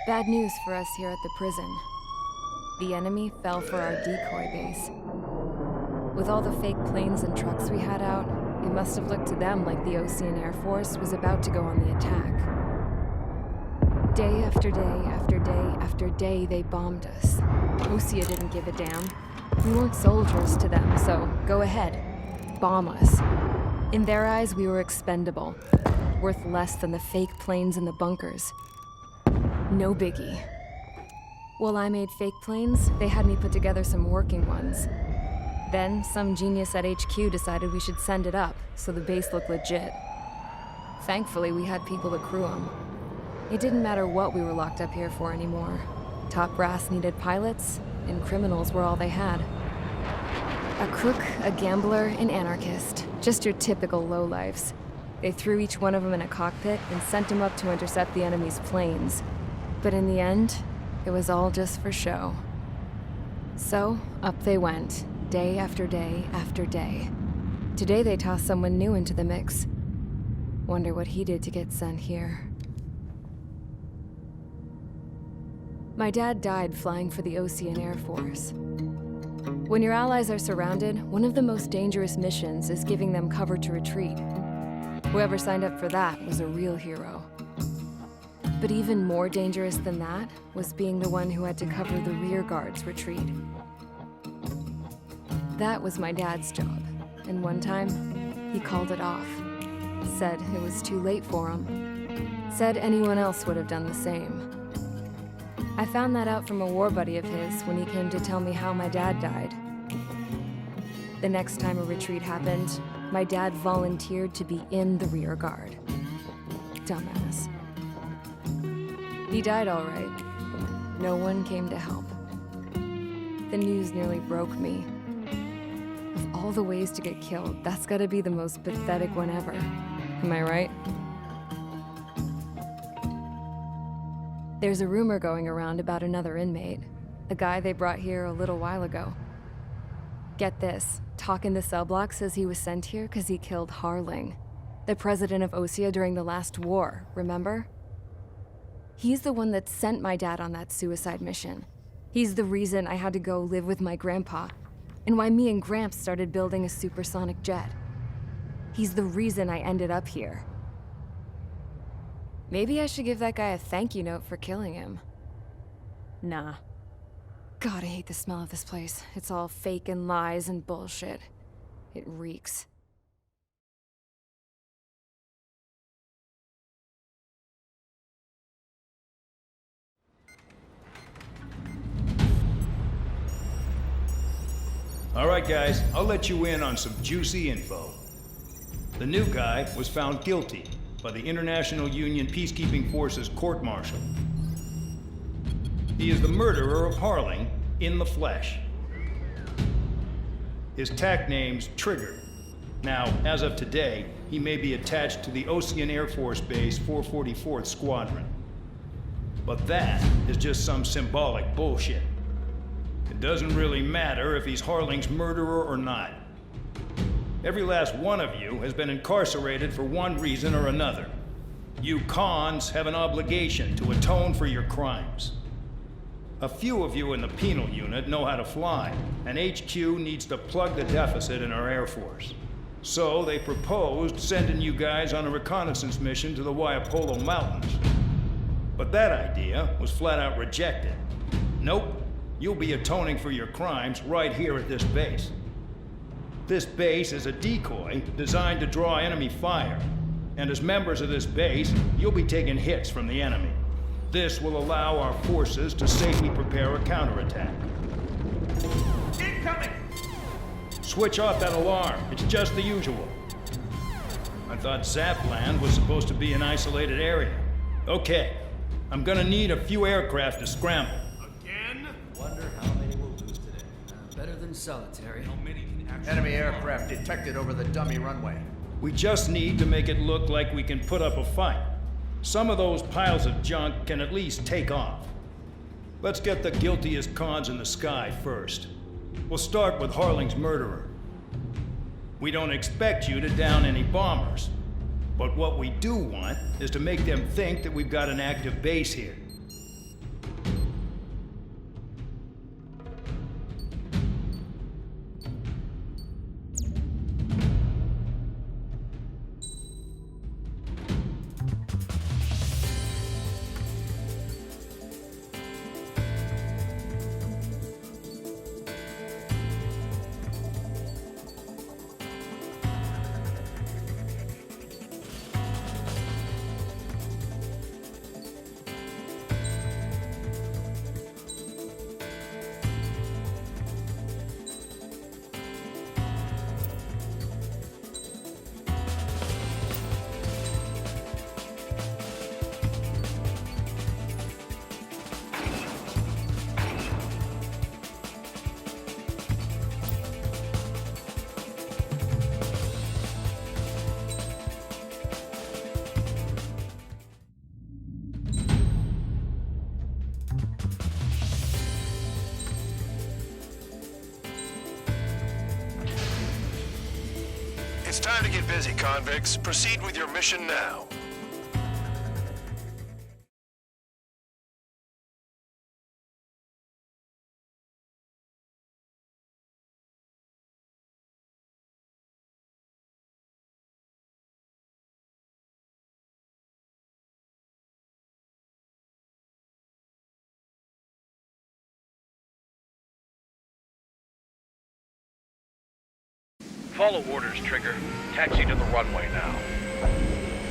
Bad news for us here at the prison. The enemy fell for our decoy base. With all the fake planes and trucks we had out, it must have looked to them like the Ocean Air Force was about to go on the attack. Day after day after day after day, they bombed us. Osea didn't give a damn. We weren't soldiers to them, so go ahead. Bomb us. In their eyes, we were expendable. Worth less than the fake planes in the bunkers. No biggie. While I made fake planes, they had me put together some working ones. Then, some genius at HQ decided we should send it up, so the base looked legit. Thankfully, we had people to crew them. It didn't matter what we were locked up here for anymore. Top brass needed pilots, and criminals were all they had. A crook, a gambler, an anarchist. Just your typical lowlifes. They threw each one of them in a cockpit and sent them up to intercept the enemy's planes. But in the end, it was all just for show. So, up they went, day after day after day. Today they tossed someone new into the mix. Wonder what he did to get sent here. My dad died flying for the Ocean Air Force. When your allies are surrounded, one of the most dangerous missions is giving them cover to retreat. Whoever signed up for that was a real hero. But even more dangerous than that was being the one who had to cover the rear guard's retreat. That was my dad's job, and one time, he called it off. Said it was too late for him. Said anyone else would have done the same. I found that out from a war buddy of his when he came to tell me how my dad died. The next time a retreat happened, my dad volunteered to be in the rear guard. Dumbass. He died all right. No one came to help. The news nearly broke me. Of all the ways to get killed, that's gotta be the most pathetic one ever. Am I right? There's a rumor going around about another inmate. A guy they brought here a little while ago. Get this, talk in the cell block says he was sent here because he killed Harling, the president of Osea during the last war, remember? He's the one that sent my dad on that suicide mission. He's the reason I had to go live with my grandpa, and why me and Gramps started building a supersonic jet. He's the reason I ended up here. Maybe I should give that guy a thank you note for killing him. Nah. God, I hate the smell of this place. It's all fake and lies and bullshit. It reeks. All right, guys, I'll let you in on some juicy info. The new guy was found guilty by the International Union Peacekeeping Forces court-martial. He is the murderer of Harling in the flesh. His TAC name's Trigger. Now, as of today, he may be attached to the Ocean Air Force Base 444th Squadron. But that is just some symbolic bullshit. It doesn't really matter if he's Harling's murderer or not. Every last one of you has been incarcerated for one reason or another. You cons have an obligation to atone for your crimes. A few of you in the penal unit know how to fly, and HQ needs to plug the deficit in our Air Force. So they proposed sending you guys on a reconnaissance mission to the Waiapolo Mountains. But that idea was flat out rejected. Nope, you'll be atoning for your crimes right here at this base. This base is a decoy designed to draw enemy fire, and as members of this base, you'll be taking hits from the enemy. This will allow our forces to safely prepare a counterattack. Incoming! Switch off that alarm. It's just the usual. I thought Zapland was supposed to be an isolated area. Okay, I'm gonna need a few aircraft to scramble. Again? Wonder how many we'll lose today. Better than solitary. How many can actually... Enemy aircraft detected over the dummy runway. We just need to make it look like we can put up a fight. Some of those piles of junk can at least take off. Let's get the guiltiest cons in the sky first. We'll start with Harling's murderer. We don't expect you to down any bombers, but what we do want is to make them think that we've got an active base here. It's time to get busy, convicts. Proceed with your mission now. Follow orders, Trigger. Taxi to the runway now.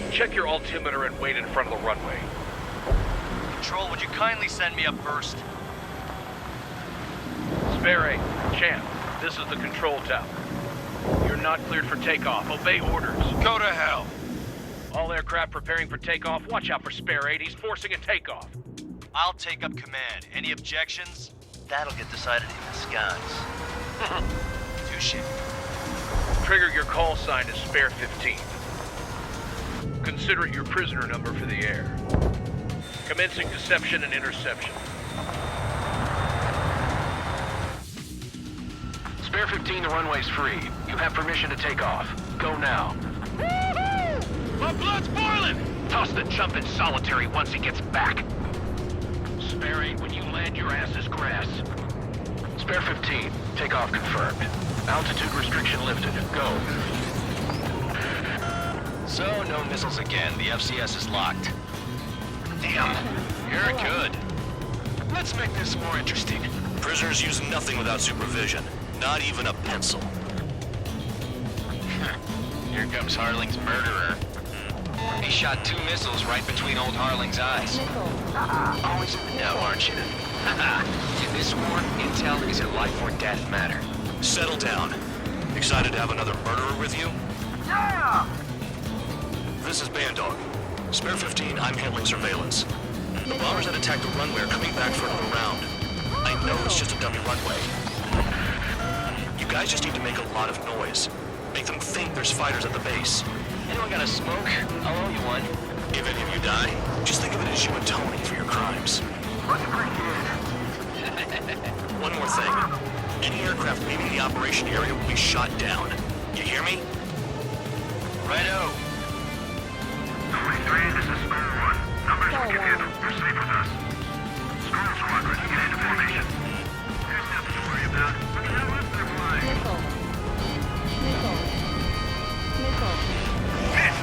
Check your altimeter and wait in front of the runway. Control, would you kindly send me up first? Spare 8, Champ, this is the control tower. You're not cleared for takeoff. Obey orders. Go to hell. All aircraft preparing for takeoff. Watch out for Spare 8. He's forcing a takeoff. I'll take up command. Any objections? That'll get decided in the skies. Touche. Trigger, your call sign is Spare 15. Consider it your prisoner number for the air. Commencing deception and interception. Spare 15, the runway's free. You have permission to take off. Go now. My blood's boiling! Toss the chump in solitary once he gets back. Spare 8, when you land, your ass is grass. Spare 15, takeoff confirmed. Altitude restriction lifted. Go. So, no missiles again. The FCS is locked. Damn. You're good. Let's make this more interesting. Prisoners use nothing without supervision. Not even a pencil. Here comes Harling's murderer. He shot 2 missiles right between old Harling's eyes. Always in the know, aren't you? In this war, intel is a life or death matter. Settle down. Excited to have another murderer with you? Yeah! This is Bandog. Spare 15, I'm handling surveillance. The bombers that attacked the runway are coming back for another round. I know it's just a dummy runway. You guys just need to make a lot of noise. Make them think there's fighters at the base. Anyone got a smoke? I'll owe you one. If any of you die, just think of it as you atoning for your crimes. One more thing. Any aircraft leaving the operation area will be shot down. You hear me? Righto. 23, this is Square 1. Numbers we can handle. Proceed with us. Squirrel Squadron, get into formation. There's nothing to worry about. But you know what? They're flying. Hit!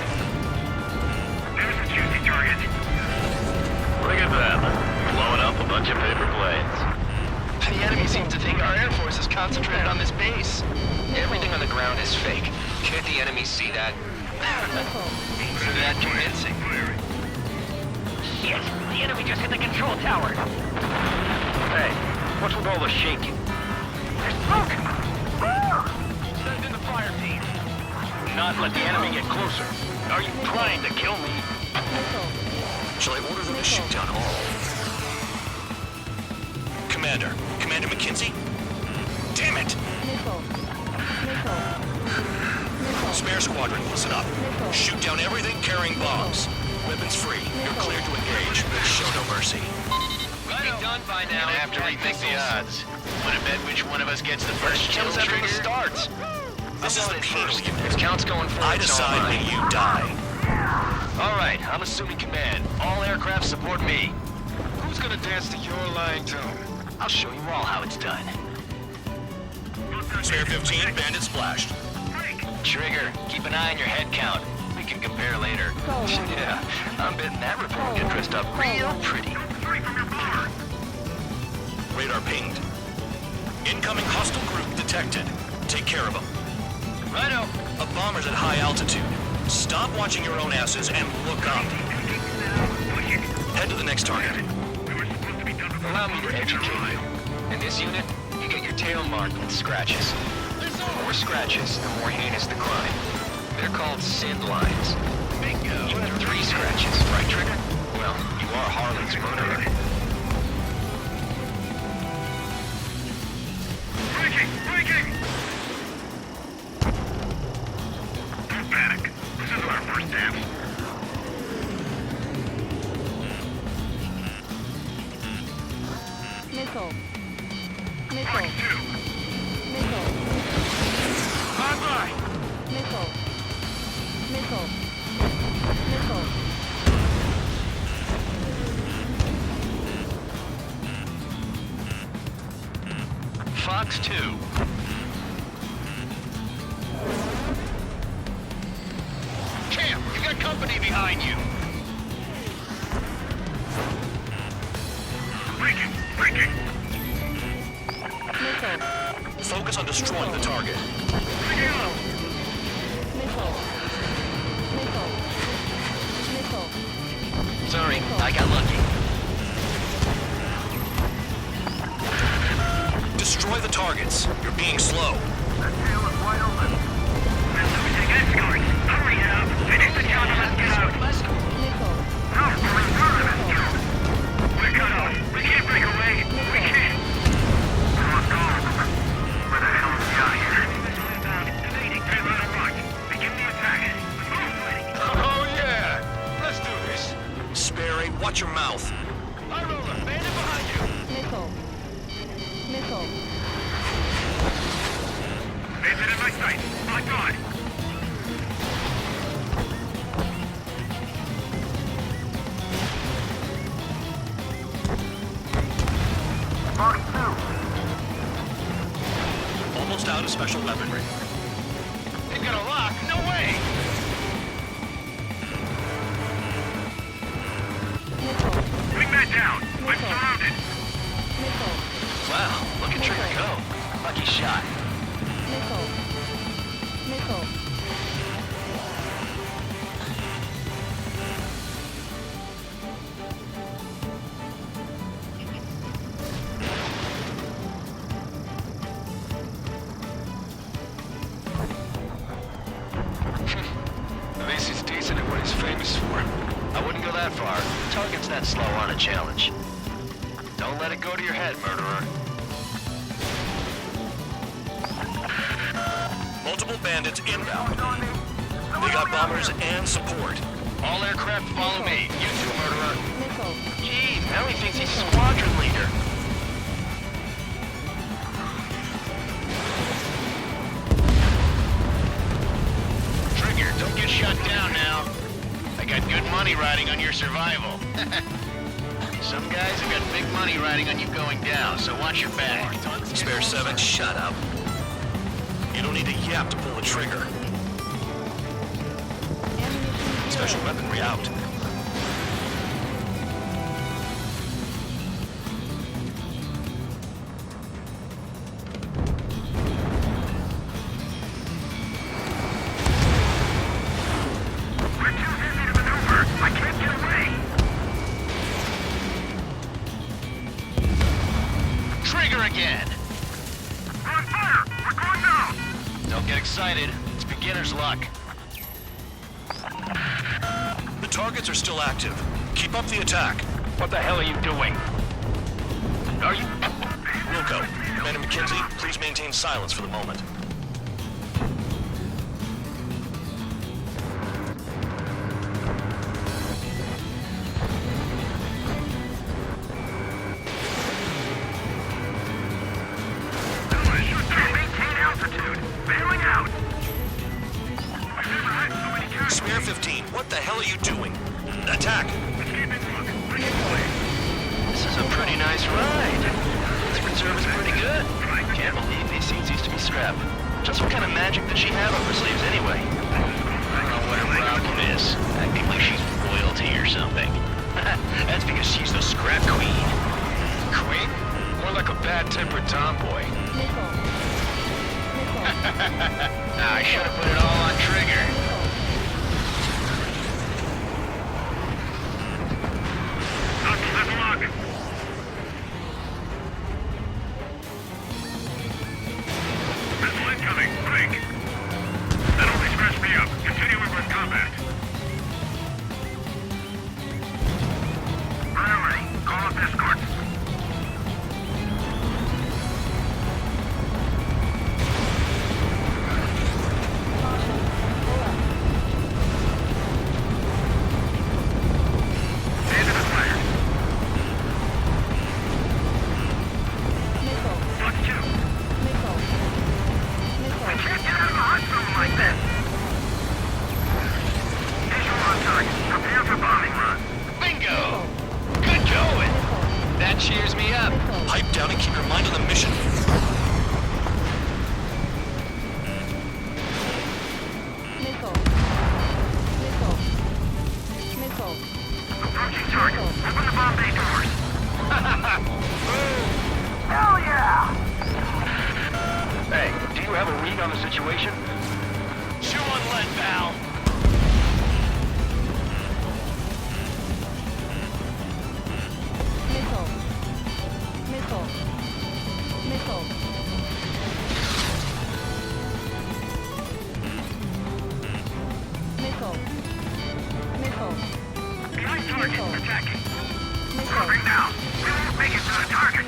There's a juicy target. Look at them. Blowing up a bunch of paper planes. The enemy seems to think our Air Force is concentrated on this base. Everything on the ground is fake. Can't the enemy see that? That convincing. Shit! The enemy just hit the control tower! Hey, what's with all the shaking? There's smoke! Send in the fire team. Not let the enemy get closer. Are you trying to kill me? Shall I order them to shoot down all? Commander McKinsey? Damn it! Spare squadron, listen up. Shoot down everything carrying bombs. Weapons free. You're cleared to engage, but show no mercy. We'll be done by now. Gonna have to rethink the odds. Wanna bet which one of us gets the first kill trigger? Start. This is the penal unit. If count's going for I decide when you die. All right, I'm assuming command. All aircraft support me. Who's gonna dance to your line tune? I'll show you all how it's done. Spare 15, bandit splashed. Trigger, keep an eye on your head count. We can compare later. Yeah, I'm betting that report will get dressed up real pretty. Radar pinged. Incoming hostile group detected. Take care of them. Righto. A bomber's at high altitude. Stop watching your own asses and look up. Head to the next target. Allow me to educate you. In this unit, you get your tail marked with scratches. The more scratches, the more heinous the crime. They're called sin lines. Bingo. You have 3 scratches, right, Trigger? Well, you are Harling's murderer. Breaking! Don't panic. This is our first dance. Missile. On by! Missile. trucks, too. Champ, you got company behind you. Breaking! Focus on destroying the target. Sorry, I got lucky. Destroy the targets. You're being slow. That tail is wide open. We're losing escorts. Hurry up! Finish the job and let's get out! No, we're in front of it! We're cut off. We can't break away. We can't. We're lost all of them. Where the hell is the out here? Evading. Hey, let it rock. Begin the attack. Oh, yeah! Let's do this. Sperry, watch your mouth. High roller, bandit behind you. Bandit in my sight. My God! Body 2. Almost out of special weaponry. They've got a lock. No way! Wingman down. I'm surrounded. Wow, look at Trigger go. Lucky shot. At least he's decent at what he's famous for. I wouldn't go that far. Target's that slow on a challenge. Don't let it go to your head, murderer. Multiple bandits inbound. They got bombers and support. All aircraft follow me. You too, murderer. Gee, now he thinks he's squadron leader. Trigger, don't get shut down now. I got good money riding on your survival. Some guys have got big money riding on you going down, so watch your back. Spare 7, shut up. You don't need a yap to pull the trigger. Special weaponry out. We're too busy to maneuver. I can't get away. Trigger again! We're on fire. We're going down. Don't get excited. It's beginner's luck. The targets are still active. Keep up the attack. What the hell are you doing? Are you... Wilco, Commander McKenzie, please maintain silence for the moment. Maintain altitude. Bailing out. I've never had so many casualties. Spare 15, what the hell are you doing? Attack! Escaping look. Bring it away. This is a pretty nice ride. This reserve is pretty good. Can't believe these seats used to be scrap. Just what kind of magic does she have up her sleeves anyway? I don't know what her problem is. Acting like she's royalty or something. That's because she's the scrap queen. Queen? More like a bad-tempered tomboy. I should have put it all on Trigger. Let's lock. Missile incoming. Break. That only scratched me up. Continuing with combat. Priority. Call up escorts. situation? Chew on lead, pal. Missile. Missile. Missile. Missile. Missile. Behind target, Missile. attacking. Missile. Moving now. We won't make it to the target.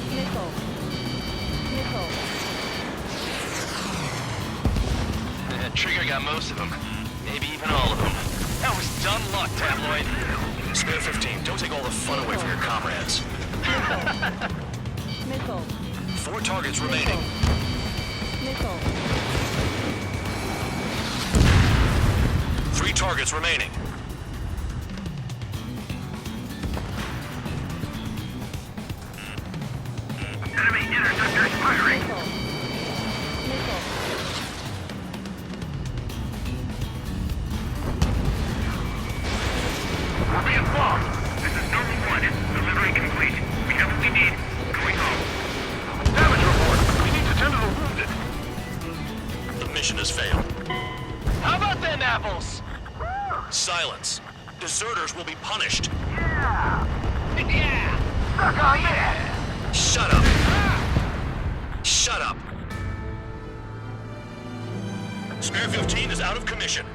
Missile. Missile. Trigger got most of them. Maybe even all of them. That was dumb luck, Tabloid. Spare 15, don't take all the fun away from your comrades. Missile. 4 targets remaining. Missile. 3 targets remaining. Enemy interceptors firing. Missile. Missile. We're being bombed. This is number 1. Delivery complete. We have what we need. Going home. Damage report. We need to tend to the wounded. The mission has failed. How about them apples? Silence. Deserters will be punished. Yeah. Suck on that. Shut up. Shut up. Spare 15 is out of commission.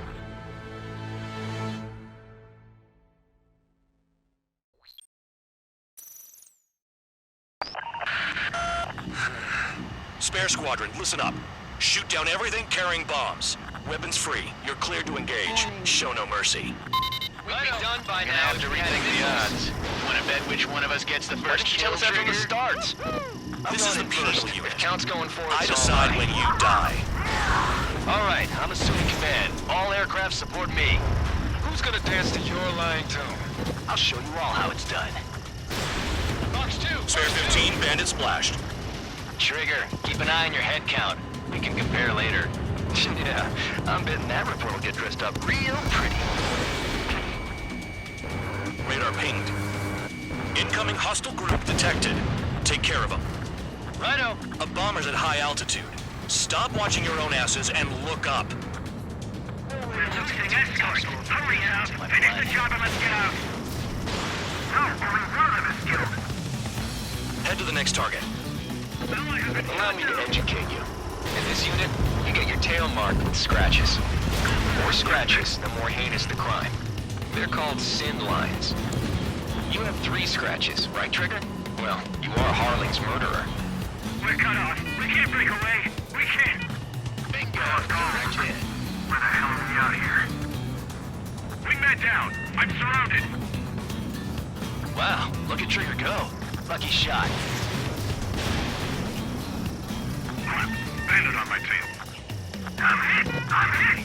Spare squadron, listen up. Shoot down everything carrying bombs. Weapons free. You're cleared to engage. Show no mercy. We'd be done by now to rethink the odds. Want to bet which one of us gets the first kill? Tell us that from the start. This is the penal unit. If count's going forward, I decide when you die. All right, I'm assuming command. All aircraft support me. Who's gonna dance to your line tune? I'll show you all how it's done. Box 2. Spare 15, bandit splashed. Trigger, keep an eye on your head count. We can compare later. Yeah, I'm betting that report will get dressed up real pretty. Radar pinged. Incoming hostile group detected. Take care of them. Righto. A bomber's at high altitude. Stop watching your own asses and look up. We're losing escorts. Hurry up. Finish the job and let's get out. No, only one of them is killed. Head to the next target. Allow me to educate you. In this unit, you get your tail marked with scratches. The more scratches, the more heinous the crime. They're called sin lines. You have 3 scratches, right, Trigger? Well, you are Harling's murderer. We're cut off. We can't break away. We can't. Bingo! Where the hell are we out of here? Wingman down. I'm surrounded. Wow, look at Trigger go. Lucky shot. Bandit on my tail. I'm hit. I'm hit.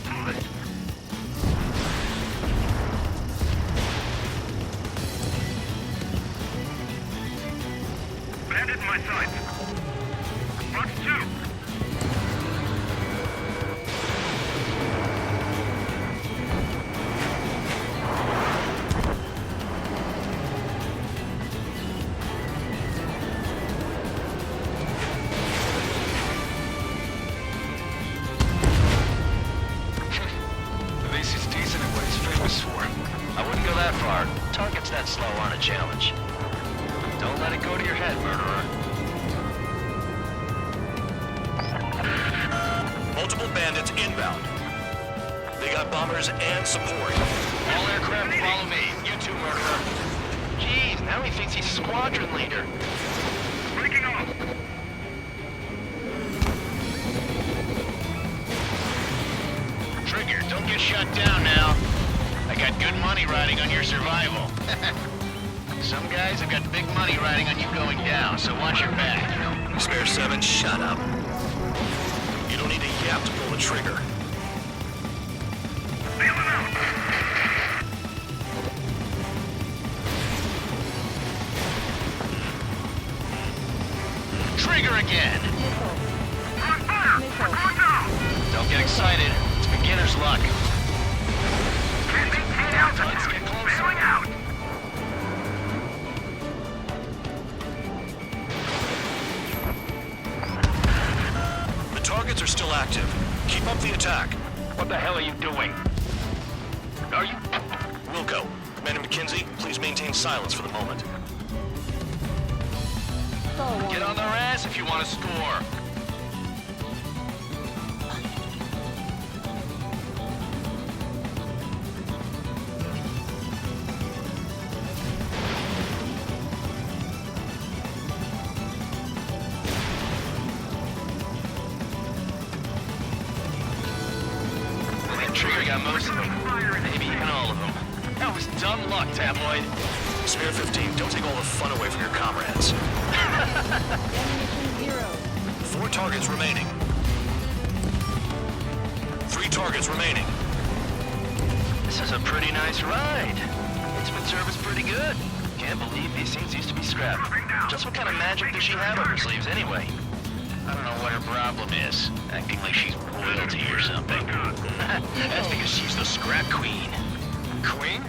Bandit in my sights. Box 2. At least he's decent at what he's famous for. I wouldn't go that far. Targets that slow aren't a challenge. Don't let it go to your head, murderer. Multiple bandits inbound. They got bombers and support. All aircraft follow me. You too, murderer. Jeez, now he thinks he's squadron leader. Breaking off. Trigger, don't get shut down now. I got good money riding on your survival. Some guys have got big money riding on you going down, so watch your back. Spare 7, shut up. You don't need a yap to pull the trigger. Bail him out. Trigger again! We're on fire. We're going down. Don't get excited. It's beginner's luck. Can't maintain altitude. Let's get active. Keep up the attack. What the hell are you doing? Are you... Wilco, Commander McKenzie, please maintain silence for the moment. Get on their ass if you want to score. Trigger got most of them. Maybe even all of them. That was dumb luck, Tabloid. Spare 15, don't take all the fun away from your comrades. 4 targets remaining. 3 targets remaining. This is a pretty nice ride. Instrument service pretty good. Can't believe these things used to be scrapped. Just what kind of magic does she have up her sleeves anyway? I don't know what her problem is. Acting like she's royalty or something. That's because she's the scrap queen. Queen?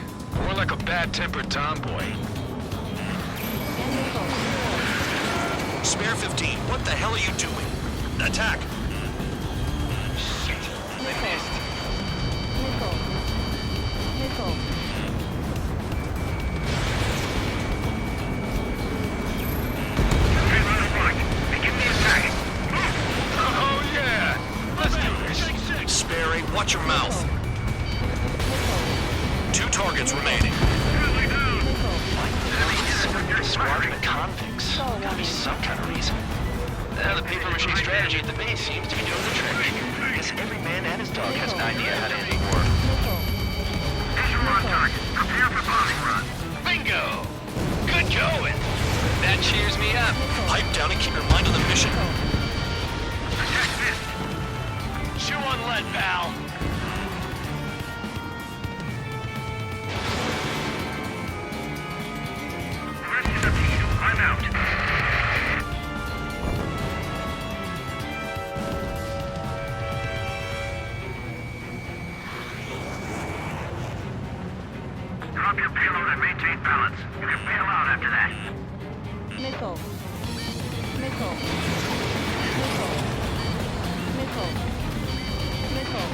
More like a bad-tempered tomboy. Spare 15, what the hell are you doing? Attack! Shit. I missed. Begin the attack. Oh, yeah. Let's do this. Spare 8, watch your mouth. 2 targets remaining. Squadron of convicts. Gotta be some kind of reason. The paper-mache strategy at the base seems to be doing the trick. I guess every man and his dog has an idea how to end a war. Visual on target. Prepare for bombing run. Bingo. Good going. That cheers me up. Pipe down and keep your mind on the mission. Attack this. Chew on lead, pal. The rest is up to you. I'm out. Drop your payload and maintain balance. You can bail out after that. Nickel. Nickel. Nickel. Nickel. Nickel.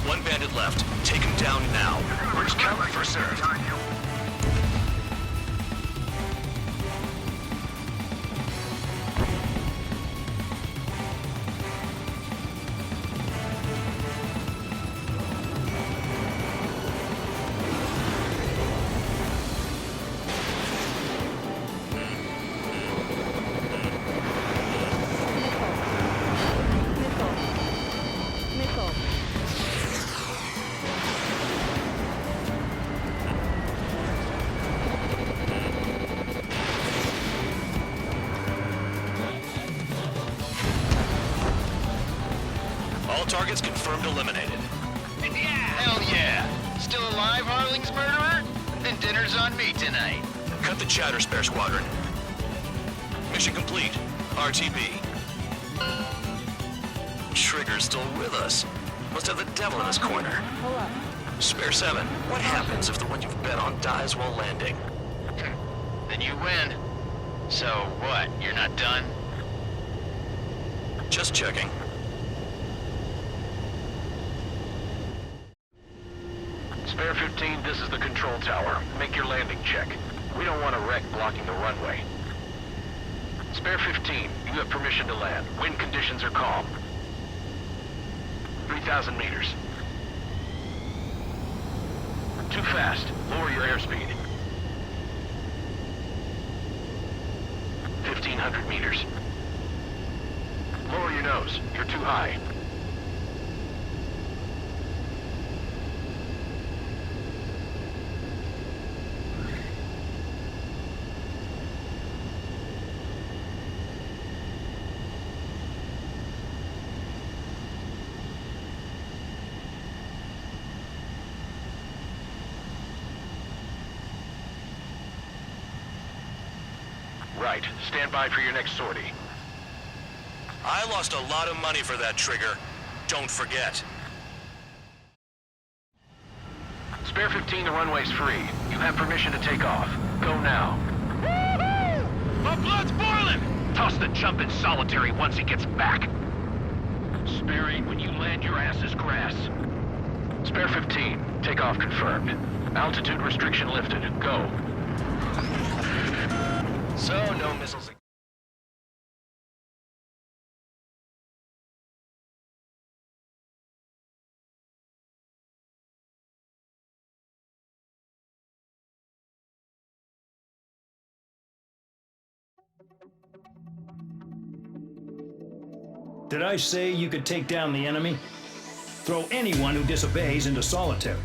One bandit left. Take him down now. First come, first serve. Nickel. All targets confirmed eliminated. Hell yeah. Still alive, Harling's murderer? Then dinner's on me tonight. Cut the chatter, Spare Squadron. Mission complete. RTB. Trigger's still with us. Must have the devil in his corner. Pull up. Spare 7, what happens if the one you've bet on dies while landing? Then you win. So what, you're not done? Just checking. Spare 15, this is the control tower. Make your landing check. We don't want a wreck blocking the runway. Spare 15, you have permission to land. Wind conditions are calm. 3,000 meters. Too fast. Lower your airspeed. 1,500 meters. Lower your nose. You're too high. Right. Stand by for your next sortie. I lost a lot of money for that trigger. Don't forget. Spare 15, the runway's free. You have permission to take off. Go now. My blood's boiling! Toss the chump in solitary once he gets back. Spare 8, when you land, your ass is grass. Spare 15, takeoff confirmed. Altitude restriction lifted. Go. So, no missiles. Did I say you could take down the enemy? Throw anyone who disobeys into solitary.